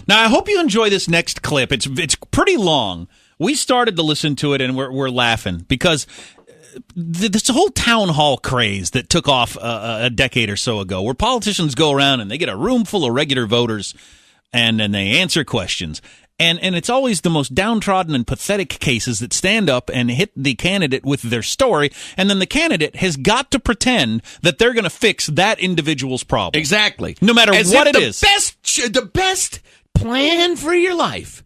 Now, I hope you enjoy this next clip. It's pretty long. We started to listen to it, and we're laughing because this whole town hall craze that took off a decade or so ago, where politicians go around and they get a room full of regular voters, and then they answer questions. And it's always the most downtrodden and pathetic cases that stand up and hit the candidate with their story, and then the candidate has got to pretend that they're going to fix that individual's problem. Exactly. No matter what it is. The best plan for your life,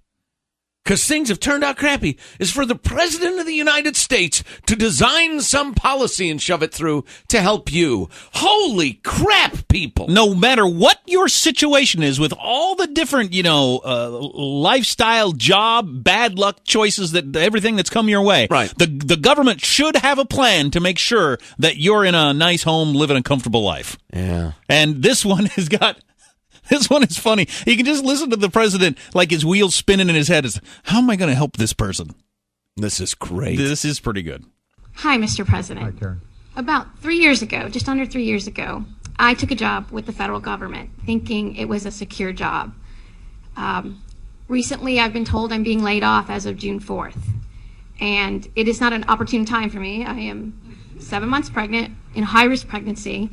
because things have turned out crappy, is for the President of the United States to design some policy and shove it through to help you. Holy crap, people. No matter what your situation is, with all the different, lifestyle, job, bad luck choices, that everything that's come your way, right. The government should have a plan to make sure that you're in a nice home, living a comfortable life. Yeah. And this one has got... This one is funny. You can just listen to the president like his wheels spinning in his head. How am I going to help this person? This is great. This is pretty good. Hi, Mr. President. Hi, Karen. About 3 years ago, just under 3 years ago, I took a job with the federal government thinking it was a secure job. Recently, I've been told I'm being laid off as of June 4th. And it is not an opportune time for me. I am 7 months pregnant, in high-risk pregnancy,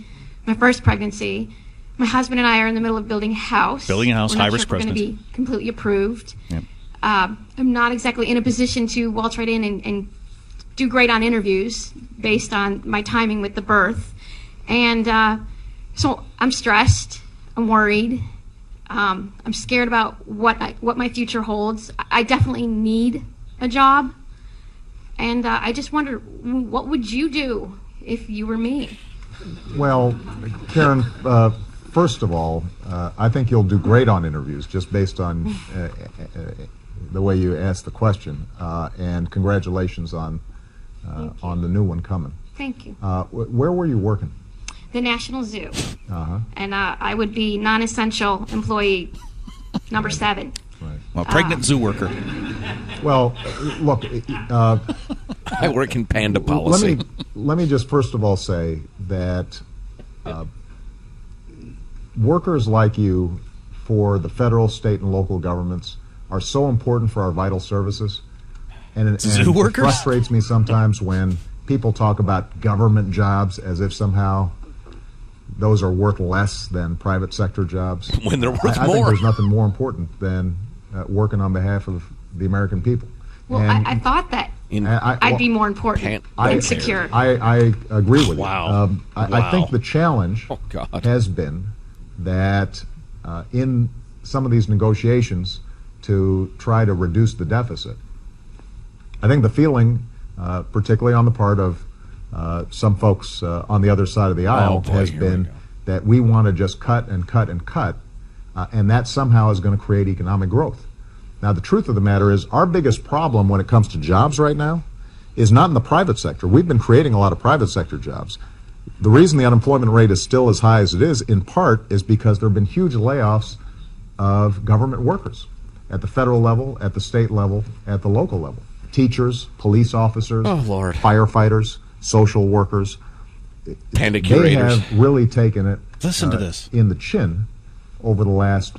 my first pregnancy. My husband and I are in the middle of building a house. High-risk pregnancy. We're going to be completely approved. Yep. I'm not exactly in a position to waltz right in and do great on interviews based on my timing with the birth. And so I'm stressed. I'm worried. I'm scared about what my future holds. I definitely need a job. And I just wonder, what would you do if you were me? Well, Karen, first of all, I think you'll do great on interviews just based on the way you asked the question. And congratulations on the new one coming. Thank you. Where were you working? The National Zoo. Uh-huh. And I would be non-essential employee number 7. Right. Well, pregnant zoo worker. Well, look. I work in panda policy. Let me just first of all say that workers like you for the federal, state, and local governments are so important for our vital services. And it frustrates me sometimes when people talk about government jobs as if somehow those are worth less than private sector jobs. When they're worth more. I think there's nothing more important than working on behalf of the American people. Well, I thought that I'd be more important than secure. I agree with you. Wow. I think the challenge has been that in some of these negotiations to try to reduce the deficit, I think the feeling, particularly on the part of some folks on the other side of the aisle, has been that we want to just cut and cut and cut, and that somehow is going to create economic growth. Now, the truth of the matter is our biggest problem when it comes to jobs right now is not in the private sector. We've been creating a lot of private sector jobs. The reason the unemployment rate is still as high as it is, in part, is because there have been huge layoffs of government workers at the federal level, at the state level, at the local level. Teachers, police officers, firefighters, social workers. Panda curators. They have really taken it Listen to this. In the chin over the last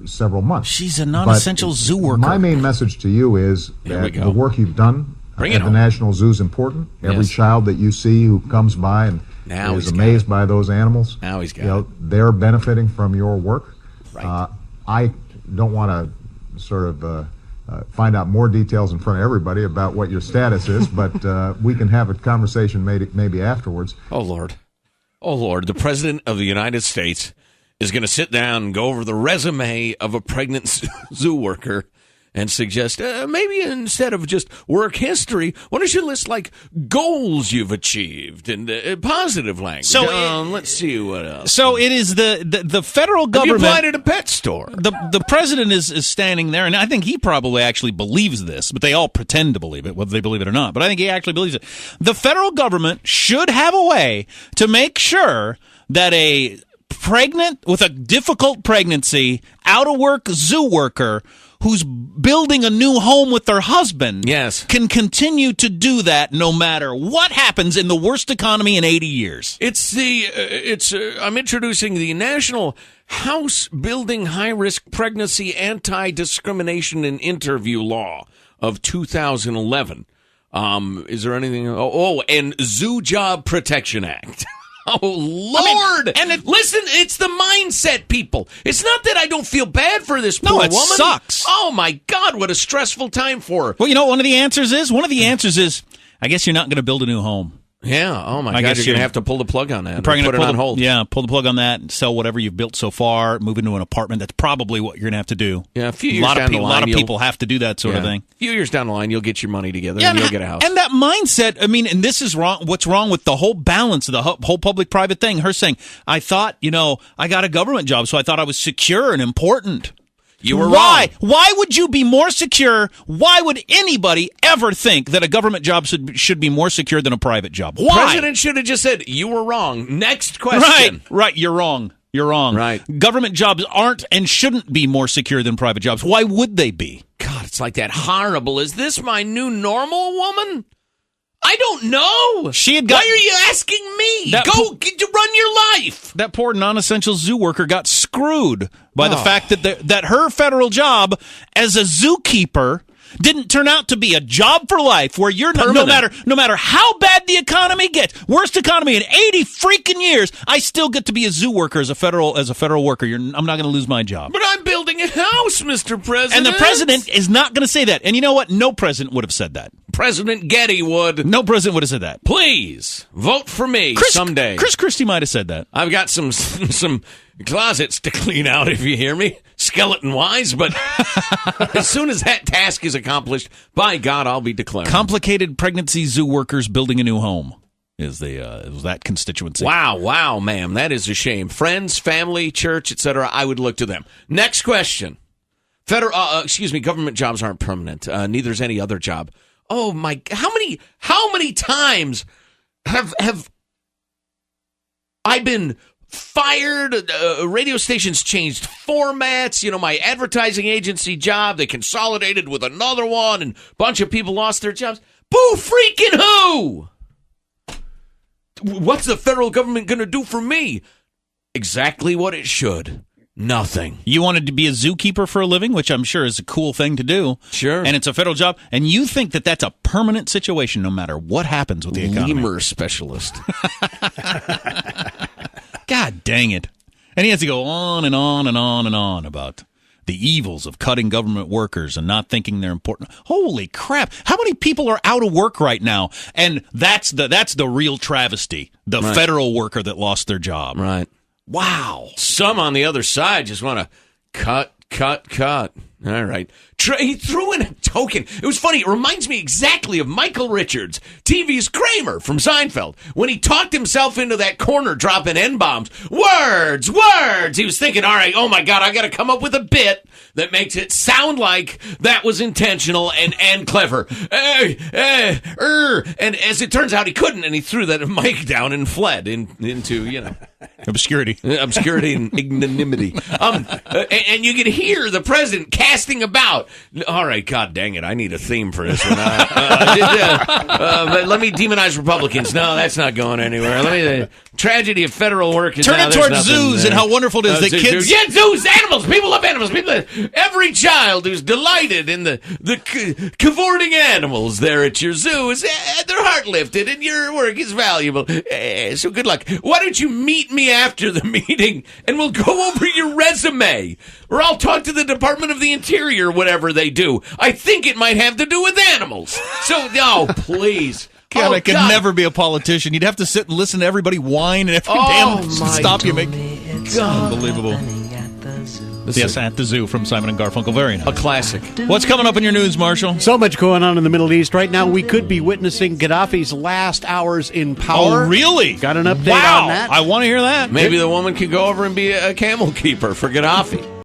several months. She's a non-essential zoo worker. My main message to you is that the work you've done at the National Zoo is important. Every child that you see who comes by and is amazed by those animals, they're benefiting from your work. Right. I don't want to sort of find out more details in front of everybody about what your status is, but we can have a conversation maybe afterwards. Oh, Lord. The President of the United States is going to sit down and go over the resume of a pregnant zoo worker and suggest maybe instead of just work history, why don't you list like goals you've achieved and positive language? So let's see what else. So it is the federal government. Have you applied at a pet store? The president is standing there, and I think he probably actually believes this, but they all pretend to believe it, whether they believe it or not. But I think he actually believes it. The federal government should have a way to make sure that a pregnant with a difficult pregnancy, out of work zoo worker who's building a new home with their husband can continue to do that no matter what happens in the worst economy in 80 years. I'm introducing the National House Building High-Risk Pregnancy Anti-Discrimination and Interview Law of 2011. Is there anything? And Zoo Job Protection Act. Oh, Lord! Listen, it's the mindset, people. It's not that I don't feel bad for this poor woman. No, it sucks. Oh, my God, what a stressful time for her. Well, you know what one of the answers is? One of the answers is, I guess you're not going to build a new home. Yeah, oh my God, you're going to have to pull the plug on that. Probably put it on hold. Yeah, pull the plug on that and sell whatever you've built so far, move into an apartment. That's probably what you're going to have to do. Yeah, a few years down the line. A lot of people have to do that sort of thing. A few years down the line, you'll get your money together and you'll get a house. And that mindset, I mean, and this is wrong. What's wrong with the whole balance of the whole public-private thing? Her saying, I thought, I got a government job, so I thought I was secure and important. You were wrong. Why? Why would you be more secure? Why would anybody ever think that a government job should be more secure than a private job? Why? The president should have just said, you were wrong. Next question. Right. You're wrong. Right. Government jobs aren't and shouldn't be more secure than private jobs. Why would they be? God, it's like that horrible. Is this my new normal, woman? I don't know. Why are you asking me? Go run your life. That poor non-essential zoo worker got screwed by the fact that her federal job as a zookeeper didn't turn out to be a job for life, where you're no matter how bad the economy gets, worst economy in 80 freaking years, I still get to be a zoo worker as a federal worker. I'm not going to lose my job. But I'm building a house, Mr. President. And the president is not going to say that. And you know what? No president would have said that. President Getty would. No president would have said that. Please vote for me someday. Chris Christie might have said that. I've got some closets to clean out, if you hear me, skeleton-wise, but as soon as that task is accomplished, by God, I'll be declaring. Complicated pregnancy zoo workers building a new home is that constituency. Wow, ma'am, that is a shame. Friends, family, church, etc., I would look to them. Next question. Government jobs aren't permanent. Neither is any other job. Oh, my, how many times have I been fired? Radio stations changed formats. My advertising agency job, they consolidated with another one, and a bunch of people lost their jobs. Boo freaking who? What's the federal government going to do for me? Exactly what it should. Nothing. You wanted to be a zookeeper for a living, which I'm sure is a cool thing to do. Sure. And it's a federal job, and you think that that's a permanent situation no matter what happens with the economy. Lemur specialist. God dang it. And he has to go on and on and on and on about the evils of cutting government workers and not thinking they're important. Holy crap. How many people are out of work right now? And that's the real travesty. The federal worker that lost their job. Right. Wow. Some on the other side just want to cut. All right. He threw in a token. It was funny. It reminds me exactly of Michael Richards, TV's Kramer from Seinfeld, when he talked himself into that corner dropping N-bombs. Words. He was thinking, all right, oh my God, I got to come up with a bit that makes it sound like that was intentional and clever. And as it turns out, he couldn't, and he threw that mic down and fled into, obscurity and ignominy. And you could hear the president casting about. All right, God dang it, I need a theme for this one. But let me demonize Republicans. No, that's not going anywhere. Tragedy of federal work. Turn it towards zoos and how wonderful it is that kids. Yeah, zoos, animals. People love animals. Every child who's delighted in the cavorting animals there at your zoo is their heart lifted, and your work is valuable. So good luck. Why don't you meet me after the meeting, and we'll go over your resume, or I'll talk to the Department of the Interior, whatever they do. I think it might have to do with animals. So, no, please. God, I could never be a politician. You'd have to sit and listen to everybody whine and every damn stop you make. Unbelievable. Yes, At the Zoo from Simon & Garfunkel. Very nice. A classic. What's coming up in your news, Marshall? So much going on in the Middle East. Right now, we could be witnessing Gaddafi's last hours in power. Oh, really? Got an update on that? I want to hear that. Maybe the woman could go over and be a camel keeper for Gaddafi.